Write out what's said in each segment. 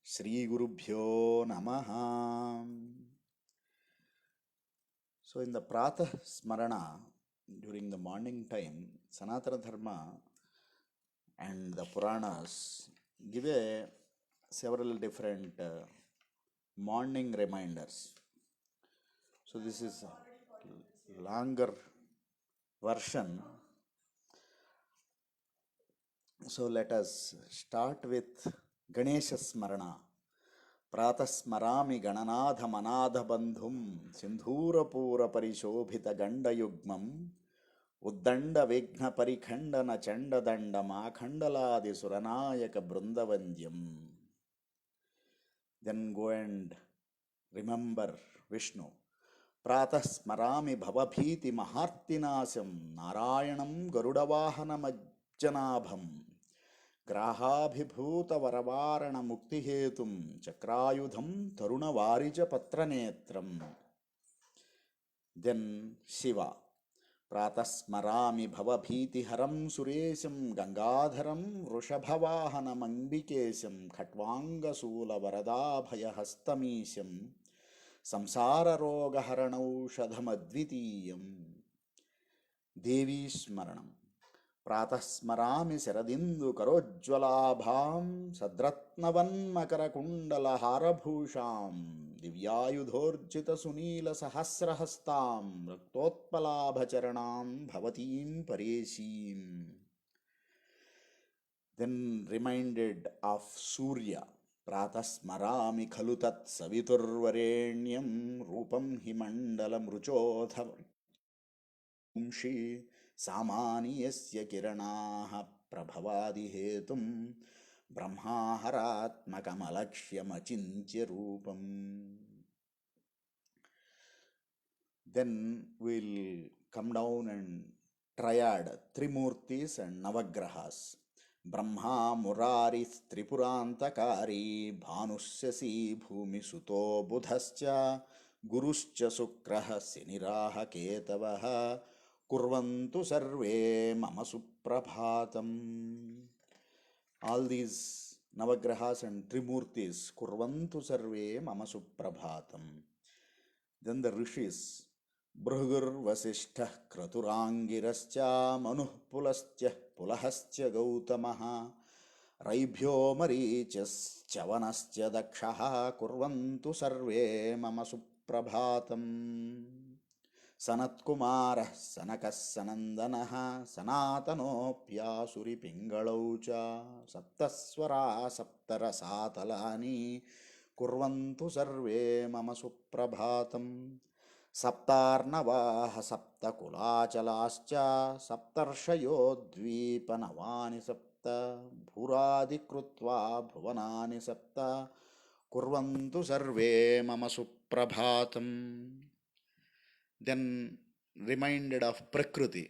Sri Gurubhyo Namaha. So, in the Pratah Smarana, during the morning time, Sanatana Dharma and the Puranas give several different morning reminders. So, this is a longer version. So, let us start with Ganesha Smarana. ప్రాతస్మరామి గణనాథమనాథబంధుం సింధూరపూరపరిశోభితగండయుగ్మం ఉద్దండవిఘ్నపరిఖండన చండదండమాఖండలాదిసురనాయక బృందవంద్యం. Then go and remember Vishnu. ప్రాతస్మరామి భవభీతి మహార్తినాశం నారాయణం గరుడవాహనమజ్జనాభం గ్రాహాభిభూతవరవారణ ముక్తిహేతుం చక్రాయుధం తరుణవారిజ పత్రనేత్రం. దెన్ శివ. ప్రాతస్మరామి భవభీతిహరం సురేశం గంగాధరం వృషభవాహనమంబికేశం ఖట్వాంగశూలవరదాభయహస్తమీశం సంసారరోగహరణౌషధమద్వితీయం. దేవీస్మరణం. ప్రాతస్మరామి శరదిందు కరోజ్వలాభాం సద్రత్నవన్మకరకుండలహారభూషాం దివ్యాయుధోర్జిత సునీల సహస్రహస్తాం రక్తోత్పలాభచరణాం భవతీం పరేశీం. Then reminded of Surya. ప్రాతస్మరామి ఖలు తత్ సవితుర్వరేణ్యం రూపం హి మండలమృచోధ సామాన్యస్య కిరణాః ప్రభవాదిహేతుం బ్రహ్మాహరాత్మకమలక్ష్యమచింత్య రూపం. Then will come down and triad Trimurtis and Navagrahas. బ్రహ్మా మురారి త్రిపురాంతకారీ భానుశశీ భూమిసుతో బుధశ్చ గురుశ్చ శుక్రః శనిరాహ కేతవః కుర్వంతు సర్వే మమ సుప్రభాతం. All these Navagrahas and Trimurtis కుర్వంతు సర్వే మమ సుప్రభాతం. Then the rishis. భృగుర్వసిష్ఠః క్రతురాంగిరశ్చ మనుః పులశ్చ పులహశ్చ గౌతమః రైభ్యో మరీచిశ్చవనశ్చ దక్షః కుర్వంతు సర్వే మమ సుప్రభాతం. సనత్కుమారః సనకः సనందనः సనాతనోऽప్యాసురిపింగళౌ చ సప్తస్వరాः సప్తరసాతలాని కుర్వంతు సర్వే మమ సుప్రభాతం. సప్తార్ణవాः సప్తకులాచలాశ్చ సప్తర్షయో ద్వీపనవాని సప్త భూరాదికృత్వా భువనాని సప్త కుర్వంతు సర్వే మమ సుప్రభాతం. దెన్ రిమైండెడ్ ఆఫ్ ప్రకృతి.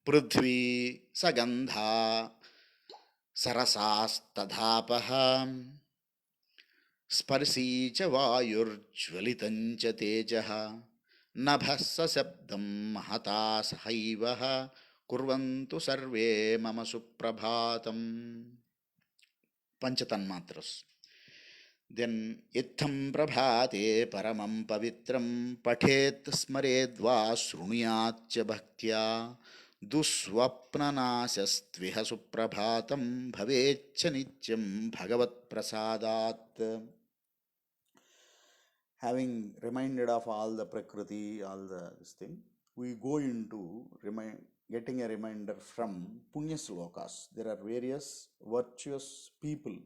పృథ్వీ సగంధా సరసాస్తధాపః స్పర్శీ చ వాయుర్జ్వలితం చ తేజః నభః సశబ్దం మహతా సహైవః కుర్వంతు సర్వే మమ సుప్రభాతం. పంచతన్మాత్రస్. దెన్ ఇత్థం ప్రభాతే పరమం పవిత్రం పఠేత్ స్మరేద్వా శృణుయాచ్చ భక్త్యా దుస్వప్ననాశస్త్విహ సుప్రభాతం భవేచ్చ నిత్యం భగవత్ప్రసాదాత్. Having reminded of all the prakriti, all this thing, we go into getting a reminder from Punya Slokas. There are various virtuous people.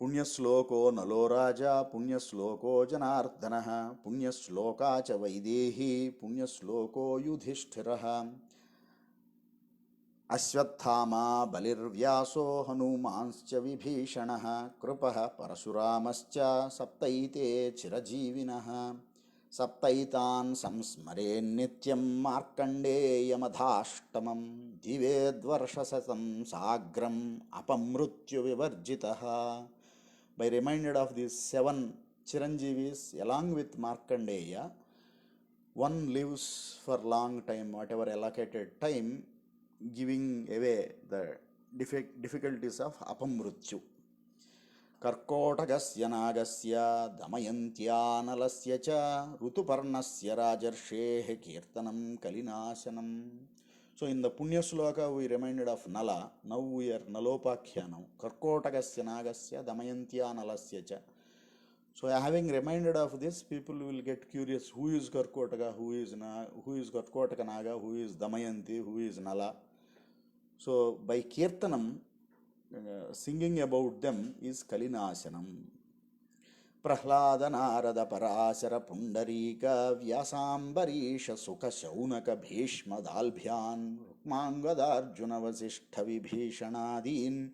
పుణ్యశ్లోకో నలో రాజా పుణ్యశ్లోకో జనార్దనః పుణ్యశ్లోకా చ వైదేహీ పుణ్యశ్లోకో యుధిష్ఠిరః అశ్వత్థామా బలిర్వ్యాసో హనుమాంశ్చ విభీషణః కృపః పరశురామశ్చ సప్తైతే చిరజీవినః సప్తైతాన్ సంస్మరేన్నిత్యం మార్కండేయమధాష్టమం జీవేద్వర్షశతం సాగ్రం అపమృత్యు వివర్జితః. By reminded of these 7 Chiranjeevis along with Markandeya, one lives for long time, whatever allocated time, giving away the difficulties of apamrutyu. कर्कोटकस्य नागस्य दमयन्त्यानलस्य च ऋतुपर्णस्य राजर्षेः कीर्तनं कलिनाशनम्. So in the Punya Sloka we reminded of Nala, now we are Nalopakyanam, Karkotakasya Nagasya Damayantyanalasya cha. So having reminded of this, people will get curious, who is Karkotaka, who is Karkotaka Naga, who is Damayanti, who is Nala. So by Kirtanam, singing about them is Kalinasanam. Prahlada Narada Parasara Pundarika Vyasambarisha Sukha Shaunaka Bhishma Dalbhyan Rukmangadarjuna Vasishtha Vibhishanadin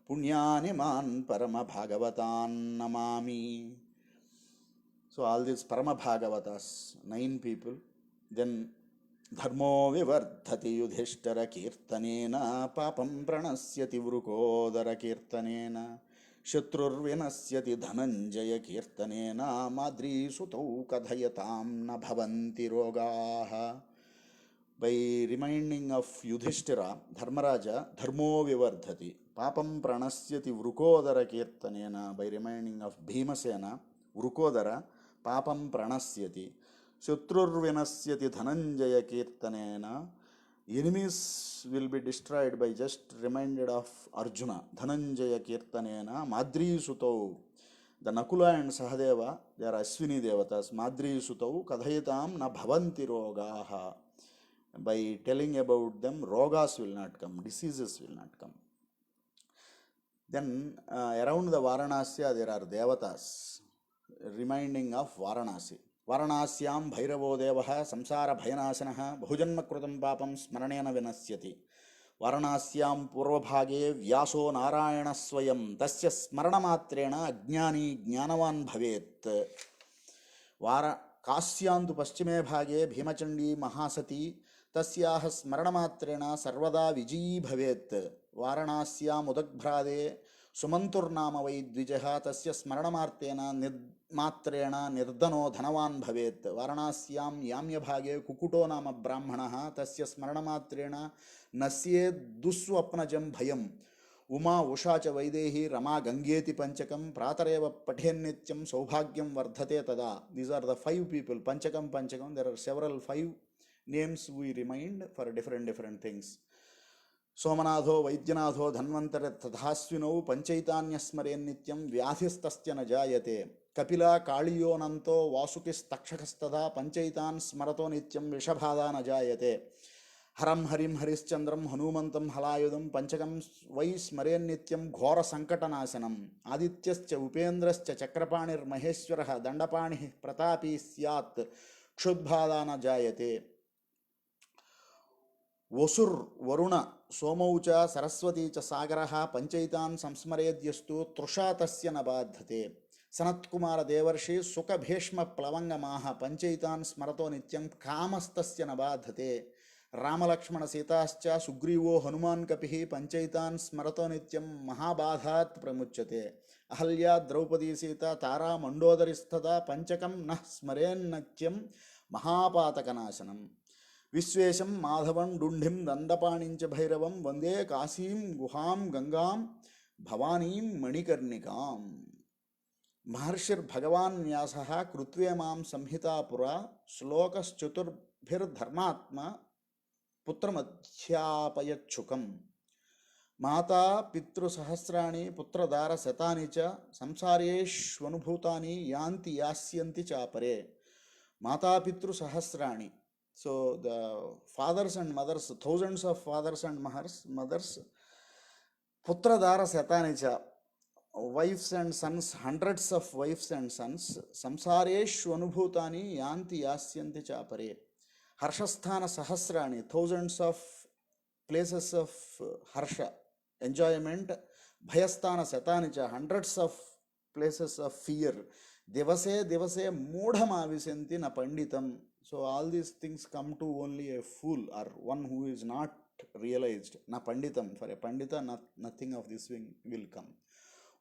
Punyaniman Parama Bhagavatan Namami. So all these Parama Bhagavatas, 9 people. Then Dharmo Vivardhati Yudhishthara Kirtanena Papam Pranasyati Vrukodara Kirtanena Shatrurvinasyati Dhananjaya Kirtanena Madri Sutau Kadhayatam Na Bhavanti Rogaha. By reminding of Yudhishthira, Dharmaraja, Dharmo Vivardhati Papam Pranasyati Vrukodara Kirtanena. By reminding of Bhimasena, Vrukodara Papam Pranasyati Shatrurvinasyati Dhananjaya Kirtanena. Enemies will be destroyed by just reminded of Arjuna. Dhananjaya Kirtanena Madri Sutau. The Nakula and Sahadeva, they are Aswini Devatas. Madri Sutau Kadhayatam Na Bhavanti Rogaha. By telling about them, rogas will not come, diseases will not come. Then around the Varanasya there are Devatas, reminding of Varanasi. Varanasyam Bhairavo Devaha Samsara Bhayanasanaha Bhujanma Krutam Papam Smaranena Vinasyati. Varanasyam Purvabhage Vyaso Narayana Swayam Tasya Smaranamatreena Ajnani Jnanavan Bhavet. Vara Kasyantu Paschime Bhage Bhimachandi Mahasati Tasyaha Smaranamatreena Sarvada Vijii Bhavet. Varanasyam Udakbhrade Sumanturnama Vaidvijaha Tasya Smaranamartena Matreena Nirdano Dhanavan Bhavet. Varanasyam Yamya Bhage Kukuto Nama Brahmanaha Tasya Smaranamatreena Nasye Duswapnajam Bhayam. Uma Ushacha Vaidehi Rama Gangeti Panchakam Pratareva Pathennityam Saubhagyam Vardhate Tada. These are the 5 people. Panchakam Panchakam. There are several 5 names we remind for different things. Somanatho Vaidyanatho Dhanvantara Tadhasvino Panchaitanya Smaren Nityam Vyadhistasya Najayate. Kapila Kaliyonanto Vasukis Takshakastada Panchaitan Smarato Nityam Vishabhada Najayate. Haram Harim Harischandram Hanumantam Halayudam Panchakam Vai Smaren Nityam Ghora Sankatanasanam. Adityascha Upendrascha Chakrapanir Maheshwaraha Dandapani Pratapi Syat Kshudbhadana Jayate. Vasur Varuna Somaucha Saraswati cha Sagaraha Panchaitan Samsmaredyastu Trushatasya Nabadhate. Sanat Kumara Devarshi Sukha Bheshma Plavanga Maha Panchaitan Smarato Nityam Kamastasya Nabadhate. Rama Lakshmana Sitascha Sugrivo Hanuman Kapihi Panchaitan Smarato Nityam Mahabadhat Pramuchate. Ahalya Draupadi Sita Tara Mandodaristhada Panchakam Nah Smaren Natyam Mahapatakanashanam. Visvesham Madhavam Dundhim Dandapanincha Bhairavam Vande Kasim Guham Gangam Bhavanim Manikarnikam. Maharshir Bhagavan Vyasaha Krutvemam Samhita Pura Slokas Chaturbhir Dharmatma Putramadhyapayachukam. Mata Pitru Sahasrani Putradara Satanicha Samsareshvanubhutani Yanti Yasyanti Chapare. Mata Pitru Sahasrani. So the fathers and mothers, thousands of fathers and mothers, Putradara Satanicha, wives and sons, hundreds of wives and sons, Samsareshvanubhutani Yanti Yasyanti Chapare. Harshasthana Sahasrani, thousands of places of harsha, enjoyment. Bhayasthana Satanicha, hundreds of places of fear. Devase Mudhama Visanti na Panditam. So all these things come to only a fool or one who is not realized. Na Panditam. For a Pandita, nothing of this will come.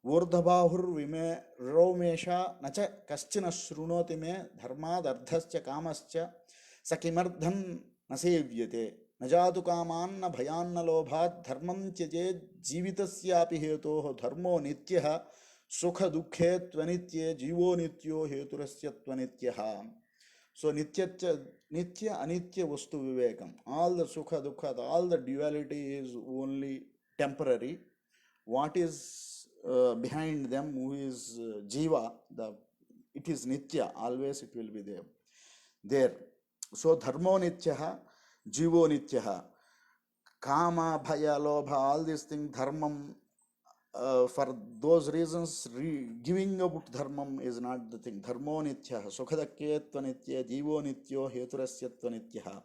Vurdhabahur vime romesha nacha kaschina shrunoti me dharma dardhascha kamascha sakimardhan nasevyate. Najatu kaman na bhayan na lobhat dharmam tyaje jivitasyapi hetoho dharmo nityaha Sukha dukhe tvanitye jivo nityo heturasya tvanityaha. So nitya anitya vastu vivekam. All the sukha dukha, all the duality is only temporary. What is behind them, who is jiva, it is nitya, always it will be there. So dharmo nityaha, jivo nityaha. Kama, bhaya, lobha, all these things, dharmam, for those reasons, giving up dharmam is not the thing. Dharmo nityaha, sukhadakyetva nitya, jivo nityo, heturasyatva nityaha.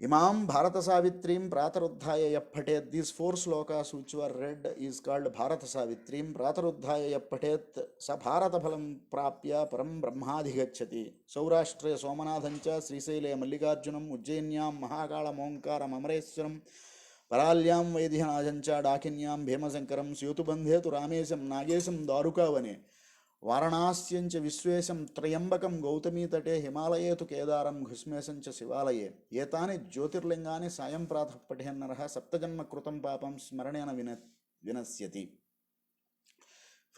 Imam Bharata Savitrim Prataruddhaya Yappatet. These 4 slokas which were read is called Bharata Savitrim Prataruddhaya Yappatet Sa Bharata Phalam Prapya Param Brahmadhigacchati. Saurashtre Somanathancha Srisaile Mallikarjunam Ujjainyam Mahakala Monkaram Amareswaram Paralyam Vaidhyanajhancha Dakinyam Bhemasankaram Syutubandhe tu Ramesam Nagesam Darukavane वाराणस्यंच विश्वेशं त्रयंबकं गौतमी तटे हिमालये तु केदारं घुस्मेशं च शिवालये एतानि ज्योतिर्लिंगानि सायं प्रातः पठेन्नरः सप्तजन्म कृतं पापं स्मरणेन विनश्यति.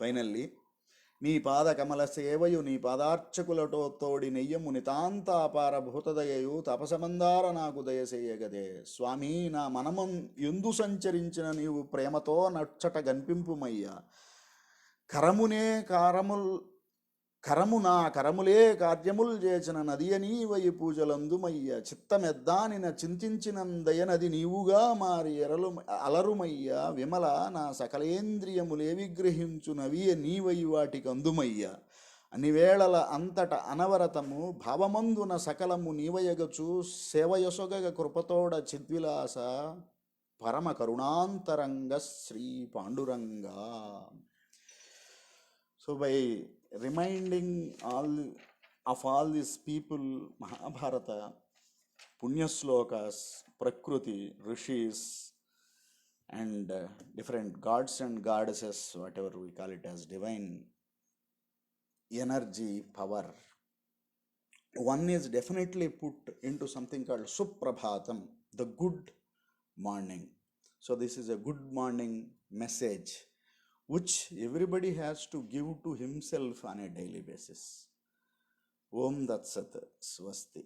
Finally, నీ పాద కమల సేవయు నీ పాదార్చకులటో తోడి నెయ్యము నితాంతాపార భూతదయయు తపసమందార నాకు దయసేయగదే. స్వామి, నా మనము ఎందు సంచరించిన నీవు ప్రేమతో నచ్చట గన్పింపుమయ్యా. కరమునా కరములే కార్యముల్ చేసిన నదియనీ వయి పూజలందుమయ్య. చిత్తమెద్దానిన చింతించినందయనది నీవుగా మారి అలరుమయ్య. విమల, నా సకలేంద్రియములేవి గ్రహించునవి నీవయి వాటికి అందుమయ్య. అనివేళల అంతట అనవరతము భావమందున సకలము నీవయగచు సేవయసొగగ కృపతోడ చిద్విలాస పరమ కరుణాంతరంగ Shri Panduranga. So by reminding all these people, Mahabharata, Punya Slokas, Prakriti, Rishis, and different gods and goddesses, whatever we call it as divine energy, power, one is definitely put into something called Suprabhatam, the good morning. So this is a good morning message which everybody has to give to himself on a daily basis. Om Tat Sat Swasti.